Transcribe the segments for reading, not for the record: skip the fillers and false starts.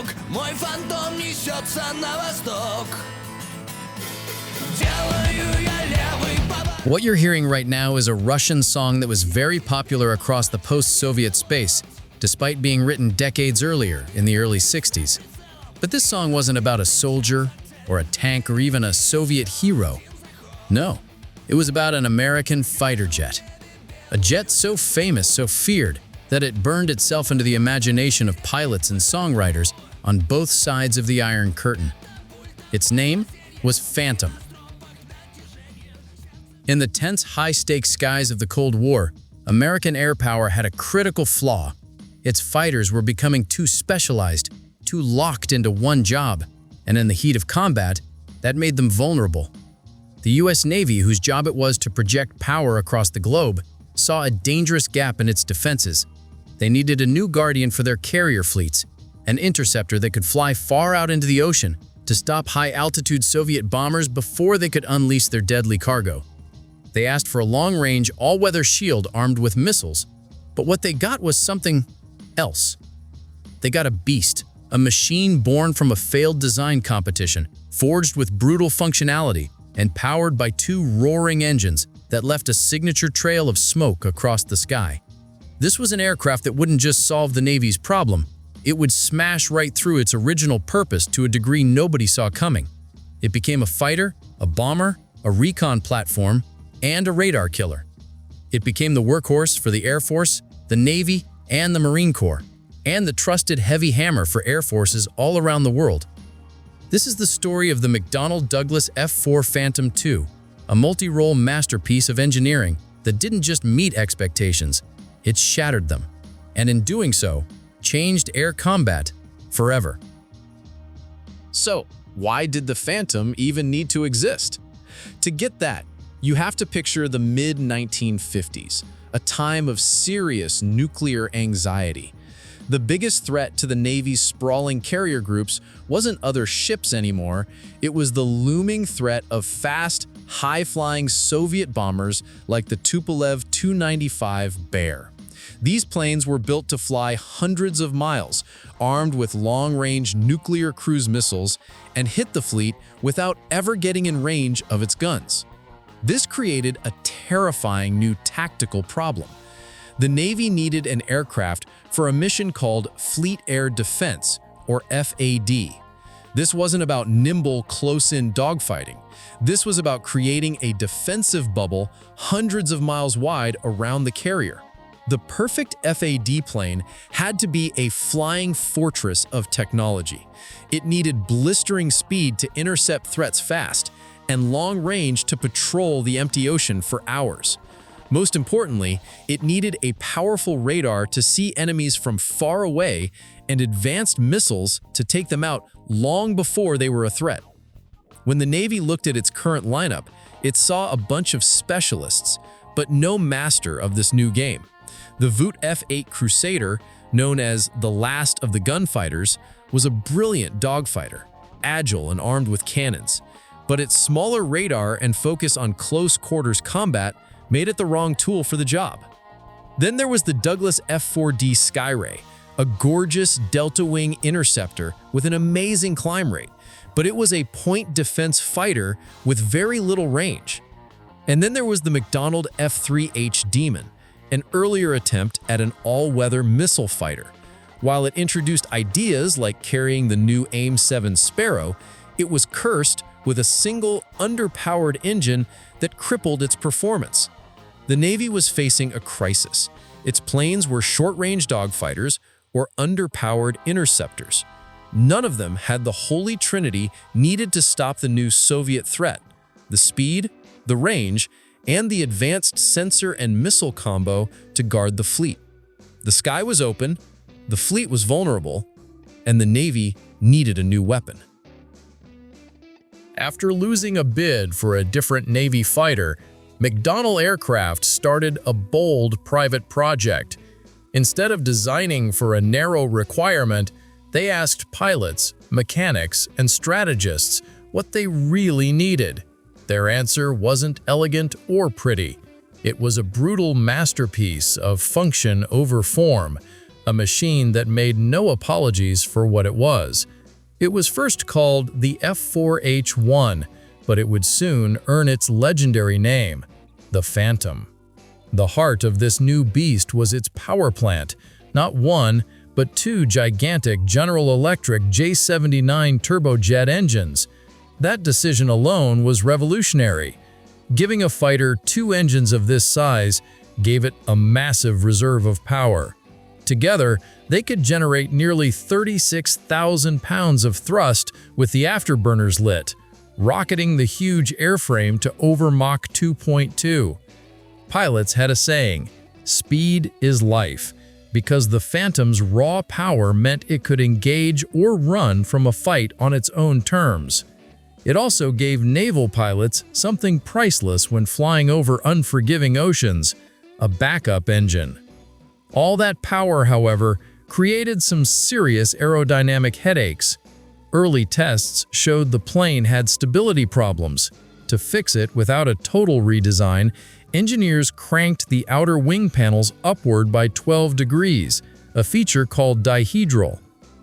восток, мой фантом несется на восток. Делаю я левый поворот. What you're hearing right now is a Russian song that was very popular across the post-Soviet space, despite being written decades earlier, in the early 60s. But this song wasn't about a soldier, or a tank, or even a Soviet hero. No, it was about an American fighter jet. A jet so famous, so feared, that it burned itself into the imagination of pilots and songwriters on both sides of the Iron Curtain. Its name was Phantom. In the tense, high-stakes skies of the Cold War, American air power had a critical flaw. Its fighters were becoming too specialized, too locked into one job, and in the heat of combat, that made them vulnerable. The U.S. Navy, whose job it was to project power across the globe, saw a dangerous gap in its defenses. They needed a new guardian for their carrier fleets, an interceptor that could fly far out into the ocean to stop high-altitude Soviet bombers before they could unleash their deadly cargo. They asked for a long-range, all-weather shield armed with missiles, but what they got was something else. They got a beast, a machine born from a failed design competition, forged with brutal functionality, and powered by two roaring engines that left a signature trail of smoke across the sky. This was an aircraft that wouldn't just solve the Navy's problem, it would smash right through its original purpose to a degree nobody saw coming. It became a fighter, a bomber, a recon platform, and a radar killer. It became the workhorse for the Air Force, the Navy, and the Marine Corps, and the trusted heavy hammer for air forces all around the world. This is the story of the McDonnell Douglas F-4 Phantom II, a multi-role masterpiece of engineering that didn't just meet expectations, it shattered them, and in doing so, changed air combat forever. So, why did the Phantom even need to exist? To get that, you have to picture the mid-1950s, a time of serious nuclear anxiety. The biggest threat to the Navy's sprawling carrier groups wasn't other ships anymore, it was the looming threat of fast, high-flying Soviet bombers like the Tupolev Tu-95 Bear. These planes were built to fly hundreds of miles, armed with long-range nuclear cruise missiles, and hit the fleet without ever getting in range of its guns. This created a terrifying new tactical problem. The Navy needed an aircraft for a mission called Fleet Air Defense, or FAD. This wasn't about nimble, close-in dogfighting. This was about creating a defensive bubble hundreds of miles wide around the carrier. The perfect FAD plane had to be a flying fortress of technology. It needed blistering speed to intercept threats fast, and long range to patrol the empty ocean for hours. Most importantly, it needed a powerful radar to see enemies from far away and advanced missiles to take them out long before they were a threat. When the Navy looked at its current lineup, it saw a bunch of specialists, but no master of this new game. The Vought F-8 Crusader, known as the last of the gunfighters, was a brilliant dogfighter, agile and armed with cannons. But its smaller radar and focus on close-quarters combat made it the wrong tool for the job. Then there was the Douglas F-4D Skyray, a gorgeous delta-wing interceptor with an amazing climb rate, but it was a point defense fighter with very little range. And then there was the McDonnell F-3H Demon, an earlier attempt at an all-weather missile fighter. While it introduced ideas like carrying the new AIM-7 Sparrow, it was cursed with a single, underpowered engine that crippled its performance. The Navy was facing a crisis. Its planes were short-range dogfighters or underpowered interceptors. None of them had the holy trinity needed to stop the new Soviet threat: the speed, the range, and the advanced sensor and missile combo to guard the fleet. The sky was open, the fleet was vulnerable, and the Navy needed a new weapon. After losing a bid for a different Navy fighter, McDonnell Aircraft started a bold private project. Instead of designing for a narrow requirement, they asked pilots, mechanics, and strategists what they really needed. Their answer wasn't elegant or pretty. It was a brutal masterpiece of function over form, a machine that made no apologies for what it was. It was first called the F-4H-1, but it would soon earn its legendary name, the Phantom. The heart of this new beast was its power plant, not one, but two gigantic General Electric J79 turbojet engines. That decision alone was revolutionary. Giving a fighter two engines of this size gave it a massive reserve of power. Together, they could generate nearly 36,000 pounds of thrust with the afterburners lit, rocketing the huge airframe to over Mach 2.2. Pilots had a saying, "Speed is life," because the Phantom's raw power meant it could engage or run from a fight on its own terms. It also gave naval pilots something priceless when flying over unforgiving oceans: a backup engine. All that power, however, created some serious aerodynamic headaches. Early tests showed the plane had stability problems. To fix it without a total redesign, engineers cranked the outer wing panels upward by 12 degrees, a feature called dihedral.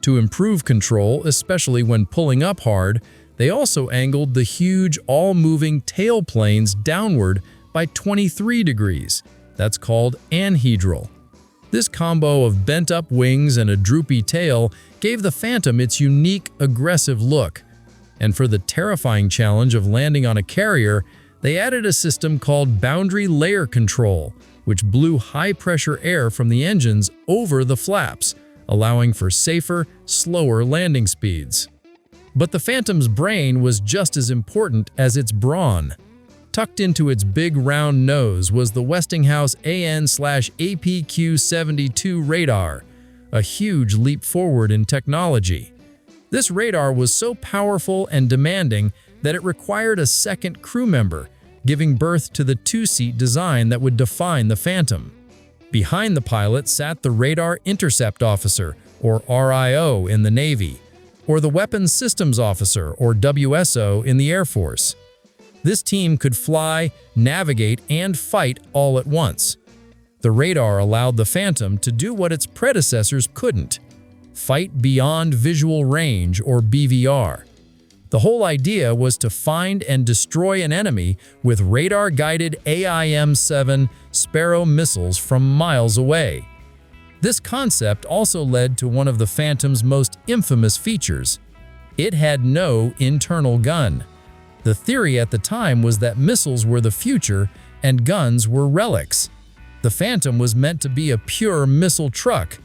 To improve control, especially when pulling up hard, they also angled the huge all-moving tail planes downward by 23 degrees. That's called anhedral. This combo of bent-up wings and a droopy tail gave the Phantom its unique, aggressive look. And for the terrifying challenge of landing on a carrier, they added a system called boundary layer control, which blew high-pressure air from the engines over the flaps, allowing for safer, slower landing speeds. But the Phantom's brain was just as important as its brawn. Tucked into its big round nose was the Westinghouse AN/APQ-72 radar, a huge leap forward in technology. This radar was so powerful and demanding that it required a second crew member, giving birth to the two-seat design that would define the Phantom. Behind the pilot sat the Radar Intercept Officer, or RIO in the Navy, or the Weapons Systems Officer, or WSO in the Air Force. This team could fly, navigate, and fight all at once. The radar allowed the Phantom to do what its predecessors couldn't: fight beyond visual range, or BVR. The whole idea was to find and destroy an enemy with radar-guided AIM-7 Sparrow missiles from miles away. This concept also led to one of the Phantom's most infamous features. It had no internal gun. The theory at the time was that missiles were the future and guns were relics. The Phantom was meant to be a pure missile truck,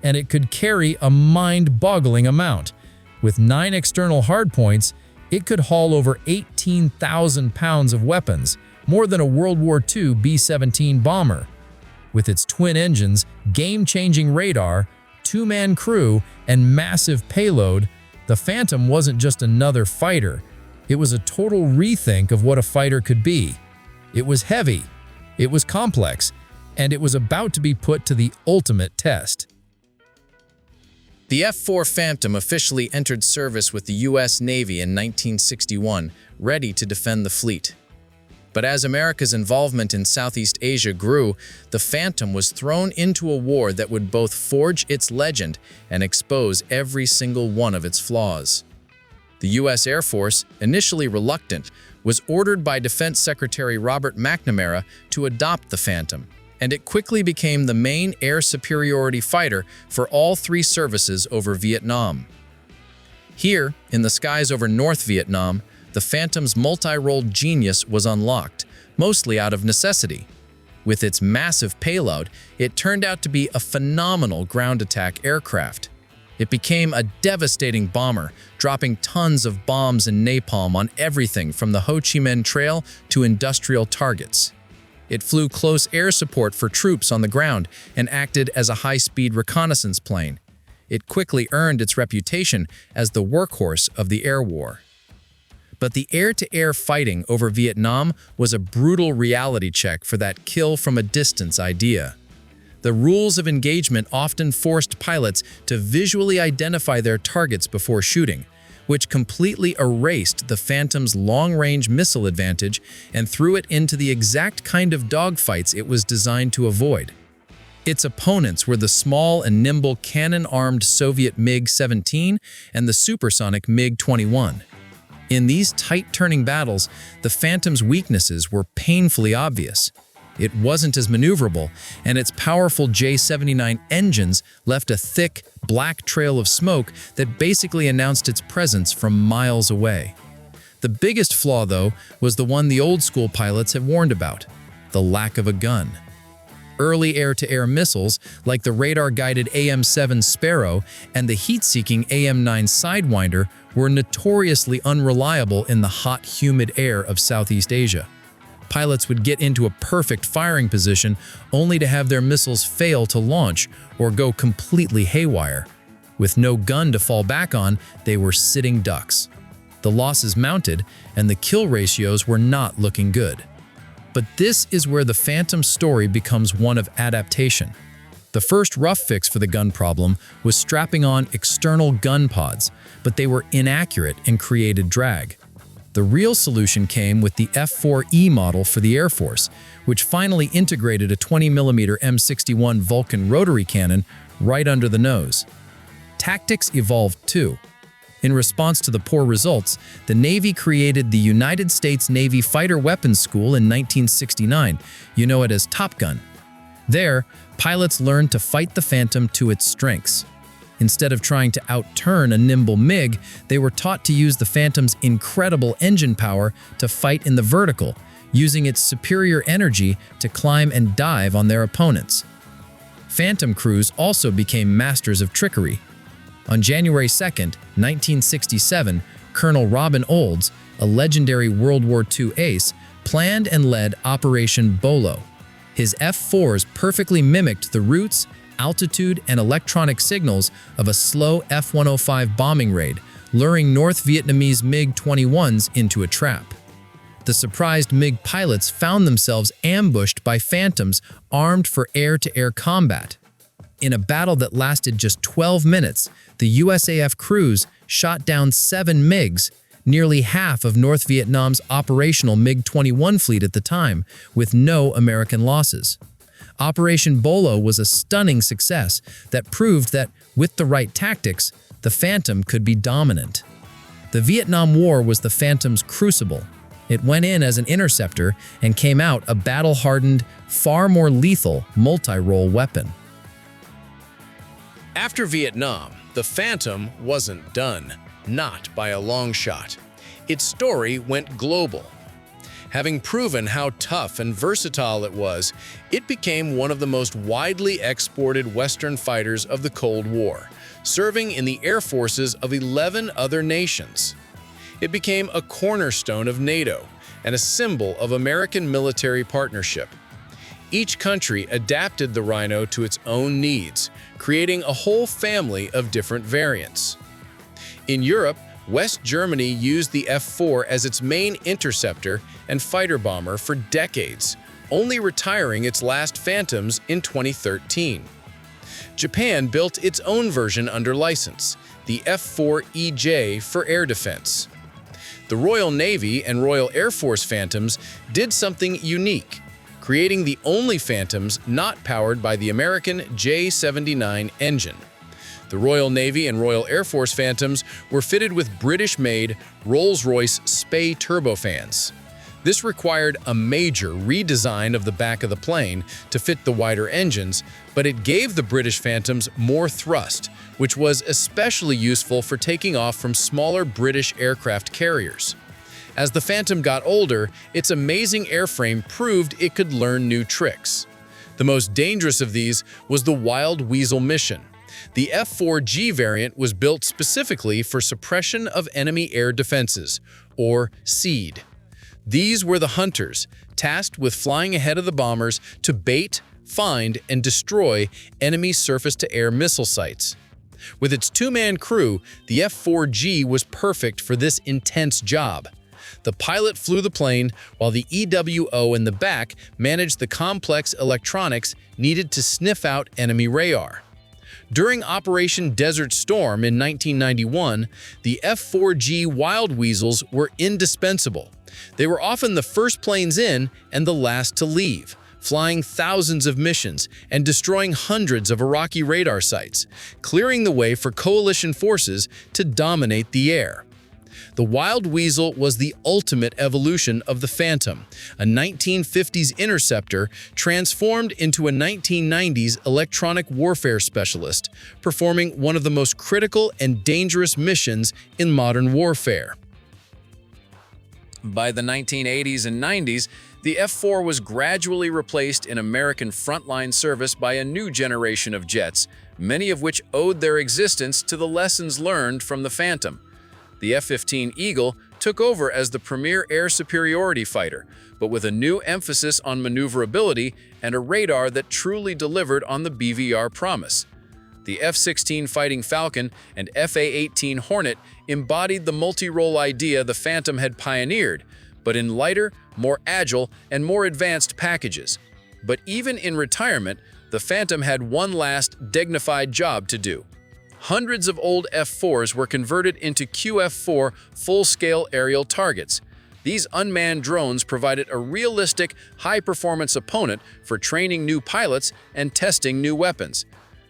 and it could carry a mind-boggling amount. With 9 external hardpoints, it could haul over 18,000 pounds of weapons, more than a World War II B-17 bomber. With its twin engines, game-changing radar, 2-man crew, and massive payload, the Phantom wasn't just another fighter. It was a total rethink of what a fighter could be. It was heavy, it was complex, and it was about to be put to the ultimate test. The F-4 Phantom officially entered service with the U.S. Navy in 1961, ready to defend the fleet. But as America's involvement in Southeast Asia grew, the Phantom was thrown into a war that would both forge its legend and expose every single one of its flaws. The U.S. Air Force, initially reluctant, was ordered by Defense Secretary Robert McNamara to adopt the Phantom, and it quickly became the main air superiority fighter for all 3 services over Vietnam. Here, in the skies over North Vietnam, the Phantom's multi-role genius was unlocked, mostly out of necessity. With its massive payload, it turned out to be a phenomenal ground attack aircraft. It became a devastating bomber, dropping tons of bombs and napalm on everything from the Ho Chi Minh Trail to industrial targets. It flew close air support for troops on the ground and acted as a high-speed reconnaissance plane. It quickly earned its reputation as the workhorse of the air war. But the air-to-air fighting over Vietnam was a brutal reality check for that kill-from-a-distance idea. The rules of engagement often forced pilots to visually identify their targets before shooting, which completely erased the Phantom's long-range missile advantage and threw it into the exact kind of dogfights it was designed to avoid. Its opponents were the small and nimble cannon-armed Soviet MiG-17 and the supersonic MiG-21. In these tight-turning battles, the Phantom's weaknesses were painfully obvious. It wasn't as maneuverable, and its powerful J-79 engines left a thick, black trail of smoke that basically announced its presence from miles away. The biggest flaw, though, was the one the old-school pilots had warned about: the lack of a gun. Early air-to-air missiles, like the radar-guided AM-7 Sparrow and the heat-seeking AM-9 Sidewinder, were notoriously unreliable in the hot, humid air of Southeast Asia. Pilots would get into a perfect firing position only to have their missiles fail to launch or go completely haywire. With no gun to fall back on, they were sitting ducks. The losses mounted, and the kill ratios were not looking good. But this is where the Phantom's story becomes one of adaptation. The first rough fix for the gun problem was strapping on external gun pods, but they were inaccurate and created drag. The real solution came with the F-4E model for the Air Force, which finally integrated a 20mm M61 Vulcan rotary cannon right under the nose. Tactics evolved too. In response to the poor results, the Navy created the United States Navy Fighter Weapons School in 1969. You know it as TOPGUN. There, pilots learned to fight the Phantom to its strengths. Instead of trying to outturn a nimble MiG, they were taught to use the Phantom's incredible engine power to fight in the vertical, using its superior energy to climb and dive on their opponents. Phantom crews also became masters of trickery. On January 2, 1967, Colonel Robin Olds, a legendary World War II ace, planned and led Operation Bolo. His F-4s perfectly mimicked the routes, altitude, and electronic signals of a slow F-105 bombing raid, luring North Vietnamese MiG-21s into a trap. The surprised MiG pilots found themselves ambushed by Phantoms armed for air-to-air combat. In a battle that lasted just 12 minutes, the USAF crews shot down 7 MiGs, nearly half of North Vietnam's operational MiG-21 fleet at the time, with no American losses. Operation Bolo was a stunning success that proved that, with the right tactics, the Phantom could be dominant. The Vietnam War was the Phantom's crucible. It went in as an interceptor and came out a battle-hardened, far more lethal multirole weapon. After Vietnam, the Phantom wasn't done, not by a long shot. Its story went global. Having proven how tough and versatile it was, it became one of the most widely exported Western fighters of the Cold War, serving in the air forces of 11 other nations. It became a cornerstone of NATO and a symbol of American military partnership. Each country adapted the Rhino to its own needs, creating a whole family of different variants. In Europe, West Germany used the F-4 as its main interceptor and fighter bomber for decades, only retiring its last Phantoms in 2013. Japan built its own version under license, the F-4EJ for air defense. The Royal Navy and Royal Air Force Phantoms did something unique, creating the only Phantoms not powered by the American J-79 engine. The Royal Navy and Royal Air Force Phantoms were fitted with British-made Rolls-Royce Spey turbofans. This required a major redesign of the back of the plane to fit the wider engines, but it gave the British Phantoms more thrust, which was especially useful for taking off from smaller British aircraft carriers. As the Phantom got older, its amazing airframe proved it could learn new tricks. The most dangerous of these was the Wild Weasel mission. The F-4G variant was built specifically for suppression of enemy air defenses, or SEAD. These were the hunters, tasked with flying ahead of the bombers to bait, find, and destroy enemy surface-to-air missile sites. With its 2-man crew, the F-4G was perfect for this intense job. The pilot flew the plane, while the EWO in the back managed the complex electronics needed to sniff out enemy radar. During Operation Desert Storm in 1991, the F-4G Wild Weasels were indispensable. They were often the first planes in and the last to leave, flying thousands of missions and destroying hundreds of Iraqi radar sites, clearing the way for coalition forces to dominate the air. The Wild Weasel was the ultimate evolution of the Phantom, a 1950s interceptor transformed into a 1990s electronic warfare specialist, performing one of the most critical and dangerous missions in modern warfare. By the 1980s and 90s, the F-4 was gradually replaced in American frontline service by a new generation of jets, many of which owed their existence to the lessons learned from the Phantom. The F-15 Eagle took over as the premier air superiority fighter, but with a new emphasis on maneuverability and a radar that truly delivered on the BVR promise. The F-16 Fighting Falcon and F-A-18 Hornet embodied the multi-role idea the Phantom had pioneered, but in lighter, more agile, and more advanced packages. But even in retirement, the Phantom had one last, dignified job to do. Hundreds of old F-4s were converted into QF-4 full-scale aerial targets. These unmanned drones provided a realistic, high-performance opponent for training new pilots and testing new weapons.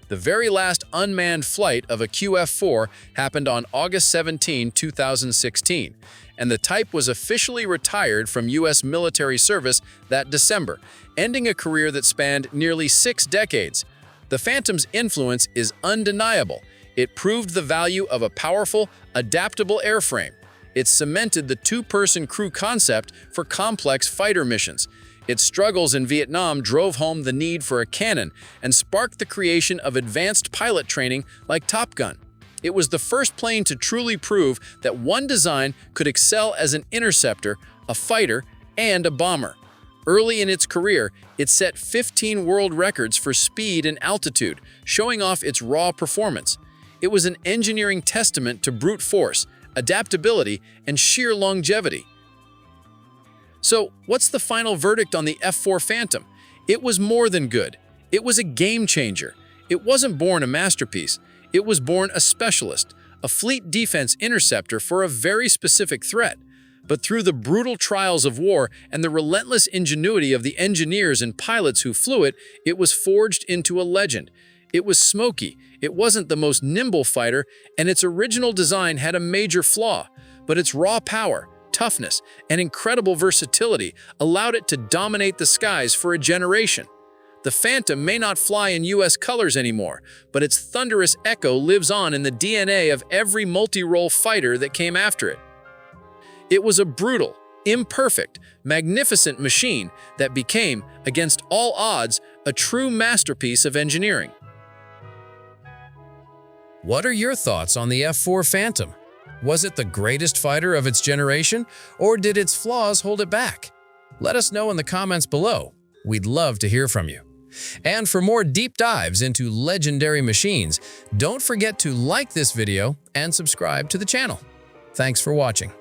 The very last unmanned flight of a QF-4 happened on August 17, 2016, and the type was officially retired from U.S. military service that December, ending a career that spanned nearly 6 decades. The Phantom's influence is undeniable. It proved the value of a powerful, adaptable airframe. It cemented the two-person crew concept for complex fighter missions. Its struggles in Vietnam drove home the need for a cannon and sparked the creation of advanced pilot training like Top Gun. It was the first plane to truly prove that one design could excel as an interceptor, a fighter, and a bomber. Early in its career, it set 15 world records for speed and altitude, showing off its raw performance. It was an engineering testament to brute force, adaptability, and sheer longevity. So, what's the final verdict on the F-4 Phantom? It was more than good. It was a game changer. It wasn't born a masterpiece. It was born a specialist, a fleet defense interceptor for a very specific threat. But through the brutal trials of war and the relentless ingenuity of the engineers and pilots who flew it, it was forged into a legend. It was smoky, it wasn't the most nimble fighter, and its original design had a major flaw, but its raw power, toughness, and incredible versatility allowed it to dominate the skies for a generation. The Phantom may not fly in U.S. colors anymore, but its thunderous echo lives on in the DNA of every multi-role fighter that came after it. It was a brutal, imperfect, magnificent machine that became, against all odds, a true masterpiece of engineering. What are your thoughts on the F-4 Phantom? Was it the greatest fighter of its generation, or did its flaws hold it back? Let us know in the comments below. We'd love to hear from you. And for more deep dives into legendary machines, don't forget to like this video and subscribe to the channel. Thanks for watching.